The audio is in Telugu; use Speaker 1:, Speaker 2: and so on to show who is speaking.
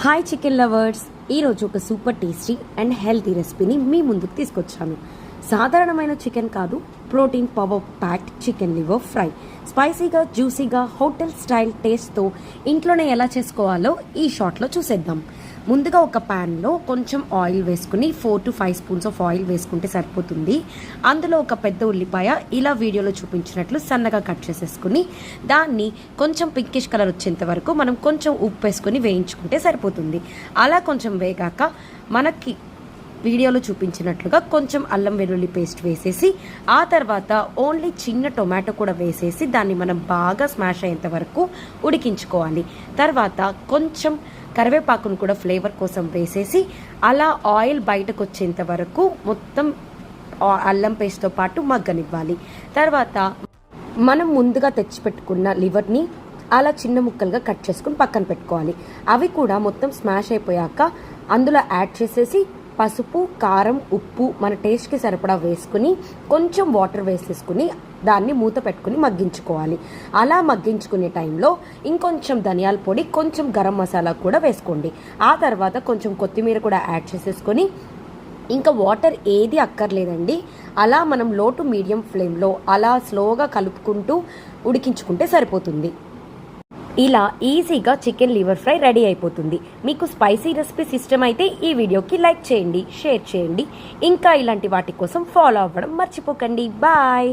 Speaker 1: హాయ్ చికెన్ లవర్స్, ఈరోజు ఒక సూపర్ టేస్టీ అండ్ హెల్తీ రెసిపీని మీ ముందుకు తీసుకొచ్చాను. సాధారణమైన చికెన్ కాదు, protein power packed chicken liver fry. స్పైసీగా జ్యూసీగా హోటల్ స్టైల్ టేస్ట్తో ఇంట్లోనే ఎలా చేసుకోవాలో ఈ షార్ట్లో చూసేద్దాం. ముందుగా ఒక ప్యాన్లో కొంచెం ఆయిల్ వేసుకుని 4 to 5 స్పూన్స్ ఆఫ్ ఆయిల్ వేసుకుంటే సరిపోతుంది. అందులో ఒక పెద్ద ఉల్లిపాయ ఇలా వీడియోలో చూపించినట్లు సన్నగా కట్ చేసేసుకుని దాన్ని కొంచెం పింకిష్ కలర్ వచ్చేంత వరకు మనం కొంచెం ఉప్పు వేసుకొని వేయించుకుంటే సరిపోతుంది. అలా కొంచెం వేగాక మనకి వీడియోలో చూపించినట్లుగా కొంచెం అల్లం వెల్లుల్లి పేస్ట్ వేసేసి ఆ తర్వాత ఓన్లీ చిన్న టొమాటో కూడా వేసేసి దాన్ని మనం బాగా స్మాష్ అయ్యేంత వరకు ఉడికించుకోవాలి. తర్వాత కొంచెం కరివేపాకును కూడా ఫ్లేవర్ కోసం వేసేసి అలా ఆయిల్ బయటకు వచ్చేంత వరకు మొత్తం అల్లం పేస్ట్తో పాటు మగ్గనివ్వాలి. తర్వాత మనం ముందుగా తెచ్చిపెట్టుకున్న లివర్ని అలా చిన్న ముక్కలుగా కట్ చేసుకుని పక్కన పెట్టుకోవాలి. అవి కూడా మొత్తం స్మాష్ అయిపోయాక అందులో యాడ్ చేసేసి పసుపు, కారం, ఉప్పు మన టేస్ట్కి సరిపడా వేసుకుని కొంచెం వాటర్ వేసేసుకుని దాన్ని మూత పెట్టుకుని మగ్గించుకోవాలి. అలా మగ్గించుకునే టైంలో ఇంకొంచెం ధనియాల పొడి, కొంచెం గరం మసాలా కూడా వేసుకోండి. ఆ తర్వాత కొంచెం కొత్తిమీర కూడా యాడ్ చేసేసుకొని ఇంకా వాటర్ ఏది అక్కర్లేదండి. అలా మనం లో టు మీడియం ఫ్లేమ్లో అలా స్లోగా కలుపుకుంటూ ఉడికించుకుంటే సరిపోతుంది. ఇలా ఈజీగా చికెన్ లివర్ ఫ్రై రెడీ అయిపోతుంది. మీకు స్పైసీ రెసిపీస్ ఇష్టమైతే ఈ వీడియోకి లైక్ చేయండి, షేర్ చేయండి. ఇంకా ఇలాంటి వాటి కోసం ఫాలో అవ్వడం మర్చిపోకండి. బాయ్.